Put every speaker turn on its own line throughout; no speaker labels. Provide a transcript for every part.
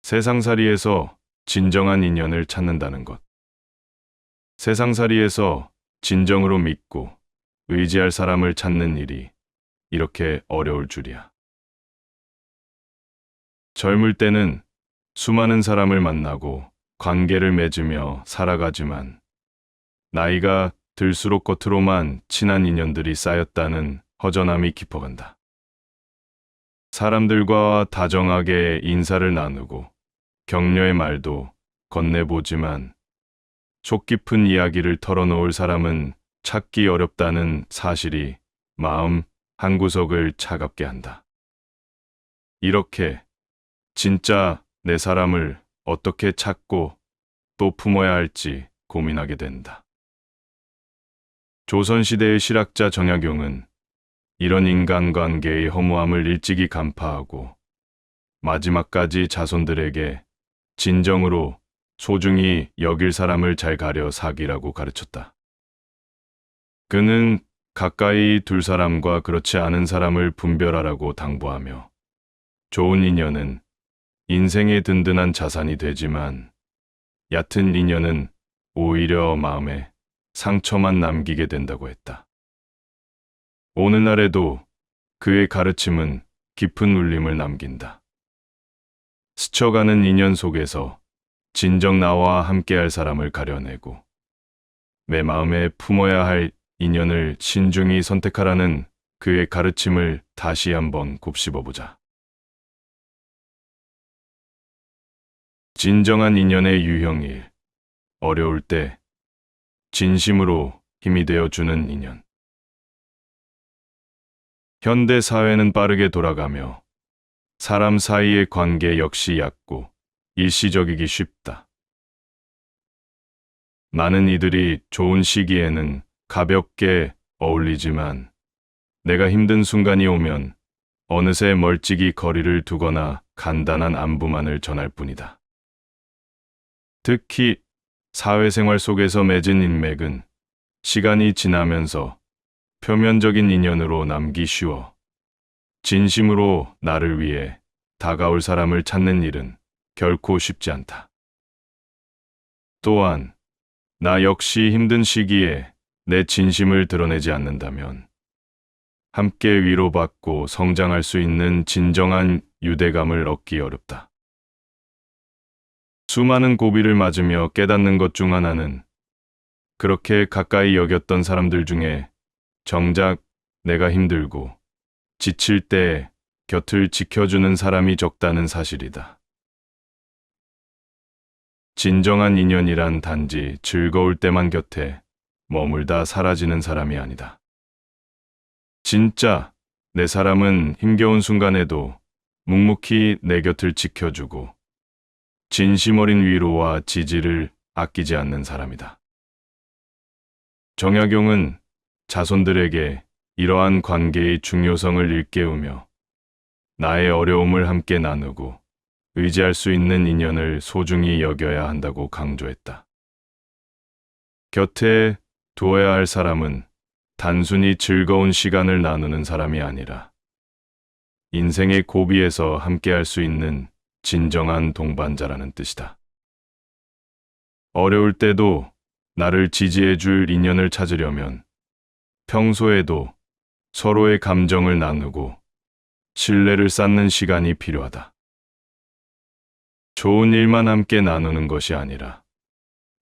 세상살이에서 진정한 인연을 찾는다는 것. 세상살이에서 진정으로 믿고 의지할 사람을 찾는 일이 이렇게 어려울 줄이야. 젊을 때는 수많은 사람을 만나고 관계를 맺으며 살아가지만 나이가 들수록 겉으로만 친한 인연들이 쌓였다는 허전함이 깊어간다. 사람들과 다정하게 인사를 나누고 격려의 말도 건네보지만 속 깊은 이야기를 털어놓을 사람은 찾기 어렵다는 사실이 마음 한구석을 차갑게 한다. 이렇게 진짜 내 사람을 어떻게 찾고 또 품어야 할지 고민하게 된다. 조선시대의 실학자 정약용은 이런 인간관계의 허무함을 일찍이 간파하고 마지막까지 자손들에게 진정으로 소중히 여길 사람을 잘 가려 사귀라고 가르쳤다. 그는 가까이 둘 사람과 그렇지 않은 사람을 분별하라고 당부하며 좋은 인연은 인생의 든든한 자산이 되지만 얕은 인연은 오히려 마음에 상처만 남기게 된다고 했다. 오늘날에도 그의 가르침은 깊은 울림을 남긴다. 스쳐가는 인연 속에서 진정 나와 함께할 사람을 가려내고 내 마음에 품어야 할 인연을 신중히 선택하라는 그의 가르침을 다시 한번 곱씹어보자. 진정한 인연의 유형일, 어려울 때 진심으로 힘이 되어주는 인연. 현대 사회는 빠르게 돌아가며 사람 사이의 관계 역시 얕고 일시적이기 쉽다. 많은 이들이 좋은 시기에는 가볍게 어울리지만 내가 힘든 순간이 오면 어느새 멀찍이 거리를 두거나 간단한 안부만을 전할 뿐이다. 특히 사회생활 속에서 맺은 인맥은 시간이 지나면서 표면적인 인연으로 남기 쉬워 진심으로 나를 위해 다가올 사람을 찾는 일은 결코 쉽지 않다. 또한 나 역시 힘든 시기에 내 진심을 드러내지 않는다면 함께 위로받고 성장할 수 있는 진정한 유대감을 얻기 어렵다. 수많은 고비를 맞으며 깨닫는 것 중 하나는 그렇게 가까이 여겼던 사람들 중에 정작 내가 힘들고 지칠 때 곁을 지켜주는 사람이 적다는 사실이다. 진정한 인연이란 단지 즐거울 때만 곁에 머물다 사라지는 사람이 아니다. 진짜 내 사람은 힘겨운 순간에도 묵묵히 내 곁을 지켜주고 진심 어린 위로와 지지를 아끼지 않는 사람이다. 정약용은 자손들에게 이러한 관계의 중요성을 일깨우며 나의 어려움을 함께 나누고 의지할 수 있는 인연을 소중히 여겨야 한다고 강조했다. 곁에 두어야 할 사람은 단순히 즐거운 시간을 나누는 사람이 아니라 인생의 고비에서 함께할 수 있는 진정한 동반자라는 뜻이다. 어려울 때도 나를 지지해 줄 인연을 찾으려면 평소에도 서로의 감정을 나누고 신뢰를 쌓는 시간이 필요하다. 좋은 일만 함께 나누는 것이 아니라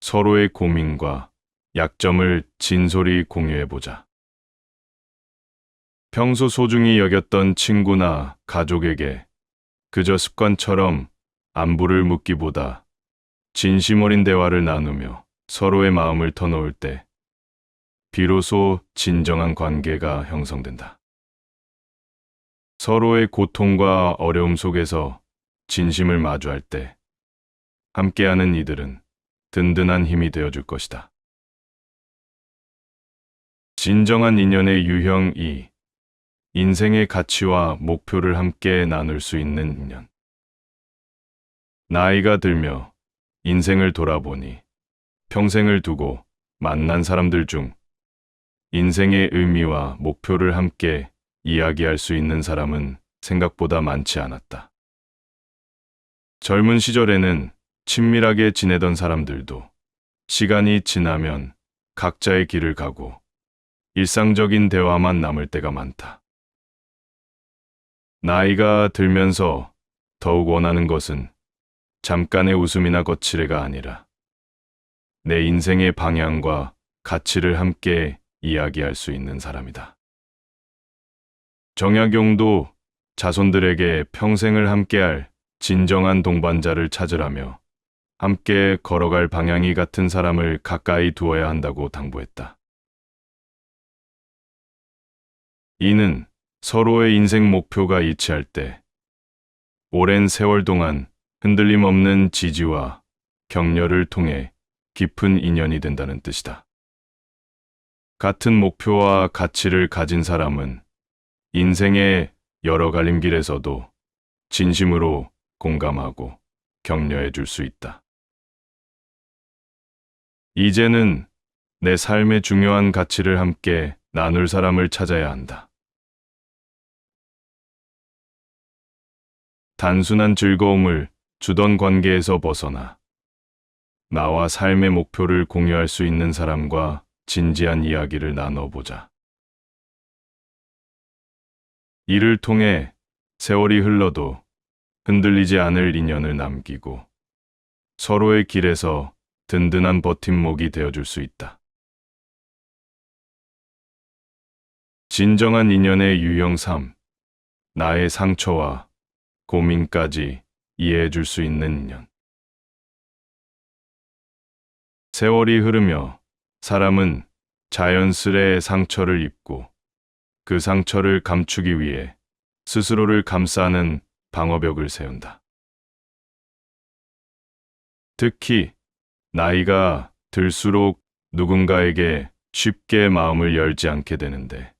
서로의 고민과 약점을 진솔히 공유해보자. 평소 소중히 여겼던 친구나 가족에게 그저 습관처럼 안부를 묻기보다 진심 어린 대화를 나누며 서로의 마음을 터놓을 때 비로소 진정한 관계가 형성된다. 서로의 고통과 어려움 속에서 진심을 마주할 때 함께하는 이들은 든든한 힘이 되어줄 것이다. 진정한 인연의 유형 2. 인생의 가치와 목표를 함께 나눌 수 있는 인연. 나이가 들며 인생을 돌아보니 평생을 두고 만난 사람들 중 인생의 의미와 목표를 함께 이야기할 수 있는 사람은 생각보다 많지 않았다. 젊은 시절에는 친밀하게 지내던 사람들도 시간이 지나면 각자의 길을 가고 일상적인 대화만 남을 때가 많다. 나이가 들면서 더욱 원하는 것은 잠깐의 웃음이나 거칠애가 아니라 내 인생의 방향과 가치를 함께 이야기할 수 있는 사람이다. 정약용도 자손들에게 평생을 함께할 진정한 동반자를 찾으라며 함께 걸어갈 방향이 같은 사람을 가까이 두어야 한다고 당부했다. 이는 서로의 인생 목표가 일치할 때 오랜 세월 동안 흔들림 없는 지지와 격려를 통해 깊은 인연이 된다는 뜻이다. 같은 목표와 가치를 가진 사람은 인생의 여러 갈림길에서도 진심으로 공감하고 격려해 줄 수 있다. 이제는 내 삶의 중요한 가치를 함께 나눌 사람을 찾아야 한다. 단순한 즐거움을 주던 관계에서 벗어나 나와 삶의 목표를 공유할 수 있는 사람과 진지한 이야기를 나눠보자. 이를 통해 세월이 흘러도 흔들리지 않을 인연을 남기고 서로의 길에서 든든한 버팀목이 되어줄 수 있다. 진정한 인연의 유형 3. 나의 상처와 고민까지 이해해 줄 수 있는 인연. 세월이 흐르며 사람은 자연스레 상처를 입고 그 상처를 감추기 위해 스스로를 감싸는 방어벽을 세운다. 특히 나이가 들수록 누군가에게 쉽게 마음을 열지 않게 되는데,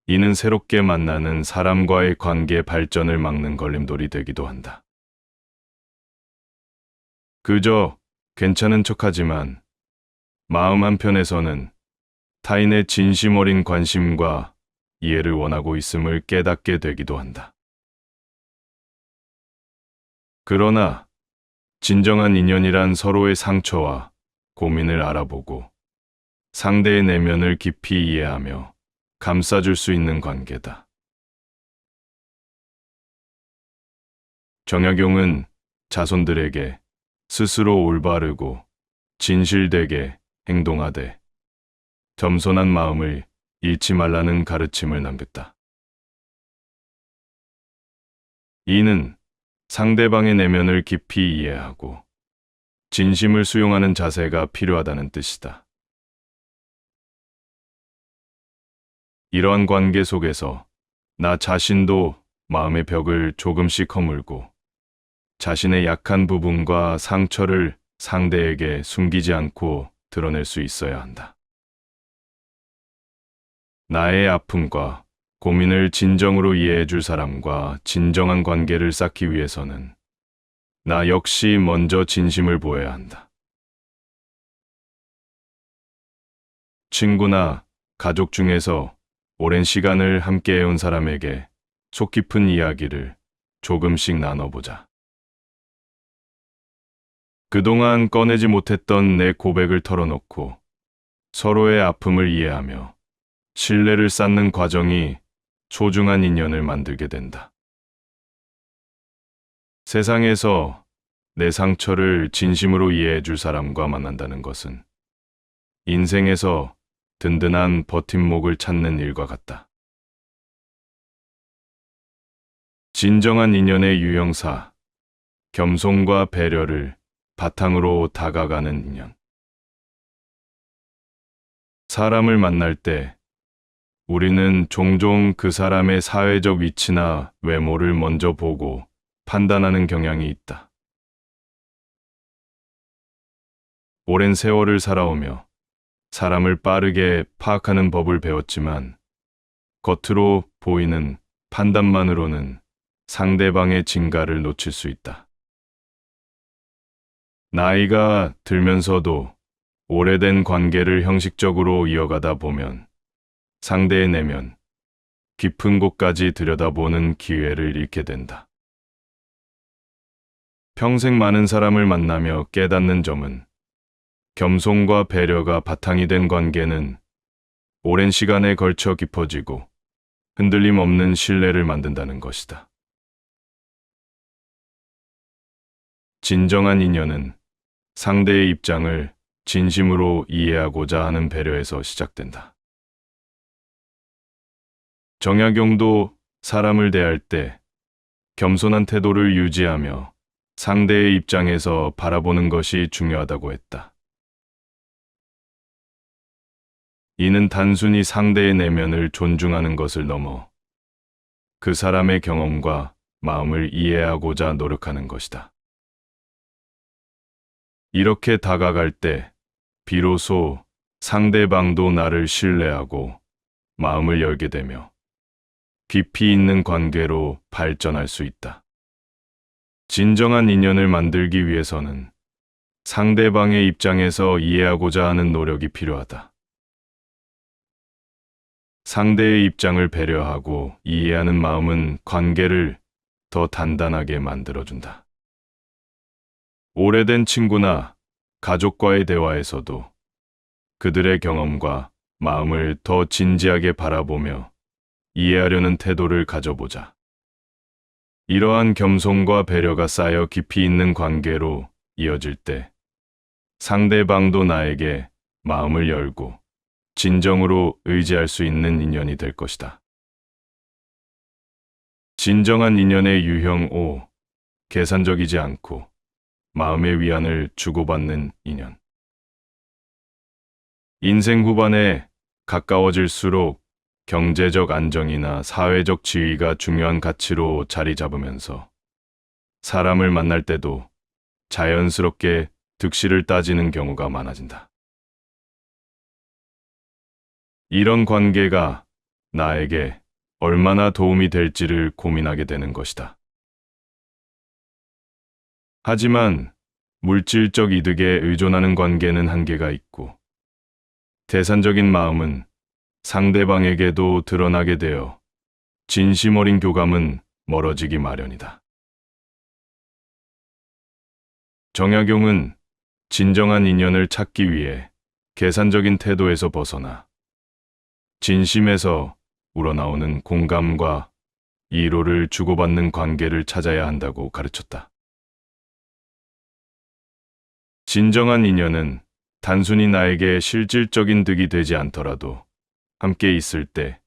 이는 새롭게 만나는 사람과의 관계 발전을 막는 걸림돌이 되기도 한다. 그저 괜찮은 척하지만 마음 한편에서는 타인의 진심 어린 관심과 이해를 원하고 있음을 깨닫게 되기도 한다. 그러나 진정한 인연이란 서로의 상처와 고민을 알아보고 상대의 내면을 깊이 이해하며 감싸줄 수 있는 관계다. 정약용은 자손들에게 스스로 올바르고 진실되게 행동하되 겸손한 마음을 잃지 말라는 가르침을 남겼다. 이는 상대방의 내면을 깊이 이해하고 진심을 수용하는 자세가 필요하다는 뜻이다. 이러한 관계 속에서 나 자신도 마음의 벽을 조금씩 허물고 자신의 약한 부분과 상처를 상대에게 숨기지 않고 드러낼 수 있어야 한다. 나의 아픔과 고민을 진정으로 이해해 줄 사람과 진정한 관계를 쌓기 위해서는 나 역시 먼저 진심을 보여야 한다. 친구나 가족 중에서 오랜 시간을 함께 해온 사람에게 속 깊은 이야기를 조금씩 나눠보자. 그동안 꺼내지 못했던 내 고백을 털어놓고 서로의 아픔을 이해하며 신뢰를 쌓는 과정이 소중한 인연을 만들게 된다. 세상에서 내 상처를 진심으로 이해해 줄 사람과 만난다는 것은 인생에서 든든한 버팀목을 찾는 일과 같다. 진정한 인연의 유형 4. 겸손과 배려를 바탕으로 다가가는 인연. 사람을 만날 때 우리는 종종 그 사람의 사회적 위치나 외모를 먼저 보고 판단하는 경향이 있다. 오랜 세월을 살아오며 사람을 빠르게 파악하는 법을 배웠지만 겉으로 보이는 판단만으로는 상대방의 진가를 놓칠 수 있다. 나이가 들면서도 오래된 관계를 형식적으로 이어가다 보면 상대의 내면, 깊은 곳까지 들여다보는 기회를 잃게 된다. 평생 많은 사람을 만나며 깨닫는 점은 겸손과 배려가 바탕이 된 관계는 오랜 시간에 걸쳐 깊어지고 흔들림 없는 신뢰를 만든다는 것이다. 진정한 인연은 상대의 입장을 진심으로 이해하고자 하는 배려에서 시작된다. 정약용도 사람을 대할 때 겸손한 태도를 유지하며 상대의 입장에서 바라보는 것이 중요하다고 했다. 이는 단순히 상대의 내면을 존중하는 것을 넘어 그 사람의 경험과 마음을 이해하고자 노력하는 것이다. 이렇게 다가갈 때 비로소 상대방도 나를 신뢰하고 마음을 열게 되며 깊이 있는 관계로 발전할 수 있다. 진정한 인연을 만들기 위해서는 상대방의 입장에서 이해하고자 하는 노력이 필요하다. 상대의 입장을 배려하고 이해하는 마음은 관계를 더 단단하게 만들어준다. 오래된 친구나 가족과의 대화에서도 그들의 경험과 마음을 더 진지하게 바라보며 이해하려는 태도를 가져보자. 이러한 겸손과 배려가 쌓여 깊이 있는 관계로 이어질 때 상대방도 나에게 마음을 열고 진정으로 의지할 수 있는 인연이 될 것이다. 진정한 인연의 유형 5. 계산적이지 않고 마음의 위안을 주고받는 인연. 인생 후반에 가까워질수록 경제적 안정이나 사회적 지위가 중요한 가치로 자리 잡으면서 사람을 만날 때도 자연스럽게 득실을 따지는 경우가 많아진다. 이런 관계가 나에게 얼마나 도움이 될지를 고민하게 되는 것이다. 하지만 물질적 이득에 의존하는 관계는 한계가 있고 대산적인 마음은 상대방에게도 드러나게 되어 진심 어린 교감은 멀어지기 마련이다. 정약용은 진정한 인연을 찾기 위해 계산적인 태도에서 벗어나 진심에서 우러나오는 공감과 이로를 주고받는 관계를 찾아야 한다고 가르쳤다. 진정한 인연은 단순히 나에게 실질적인 득이 되지 않더라도 함께 있을 때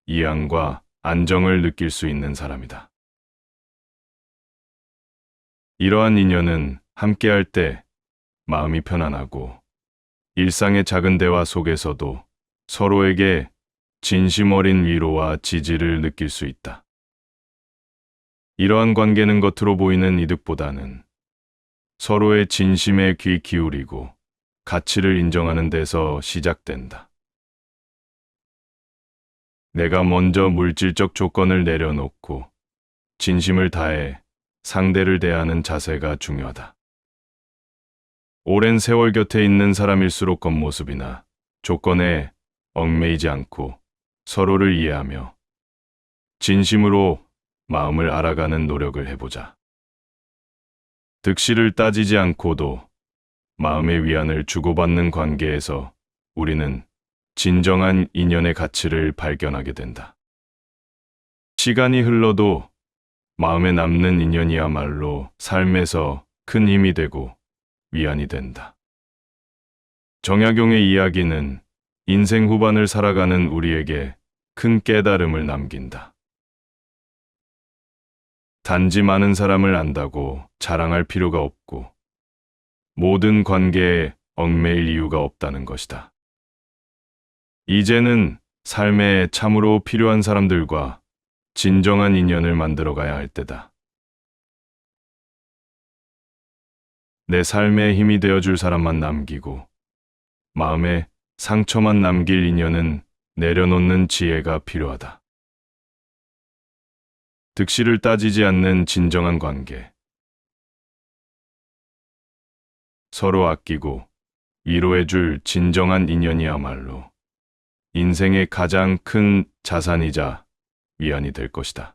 이안과 안정을 느낄 수 있는 사람이다. 이러한 인연은 함께할 때 마음이 편안하고 일상의 작은 대화 속에서도 서로에게 진심 어린 위로와 지지를 느낄 수 있다. 이러한 관계는 겉으로 보이는 이득보다는 서로의 진심에 귀 기울이고 가치를 인정하는 데서 시작된다. 내가 먼저 물질적 조건을 내려놓고 진심을 다해 상대를 대하는 자세가 중요하다. 오랜 세월 곁에 있는 사람일수록 겉모습이나 조건에 얽매이지 않고 서로를 이해하며 진심으로 마음을 알아가는 노력을 해보자. 득실을 따지지 않고도 마음의 위안을 주고받는 관계에서 우리는 진정한 인연의 가치를 발견하게 된다. 시간이 흘러도 마음에 남는 인연이야말로 삶에서 큰 힘이 되고 위안이 된다. 정약용의 이야기는 인생 후반을 살아가는 우리에게 큰 깨달음을 남긴다. 단지 많은 사람을 안다고 자랑할 필요가 없고 모든 관계에 얽매일 이유가 없다는 것이다. 이제는 삶에 참으로 필요한 사람들과 진정한 인연을 만들어가야 할 때다. 내 삶에 힘이 되어줄 사람만 남기고 마음에 상처만 남길 인연은 내려놓는 지혜가 필요하다. 득실을 따지지 않는 진정한 관계. 서로 아끼고 위로해줄 진정한 인연이야말로 인생의 가장 큰 자산이자 위안이 될 것이다.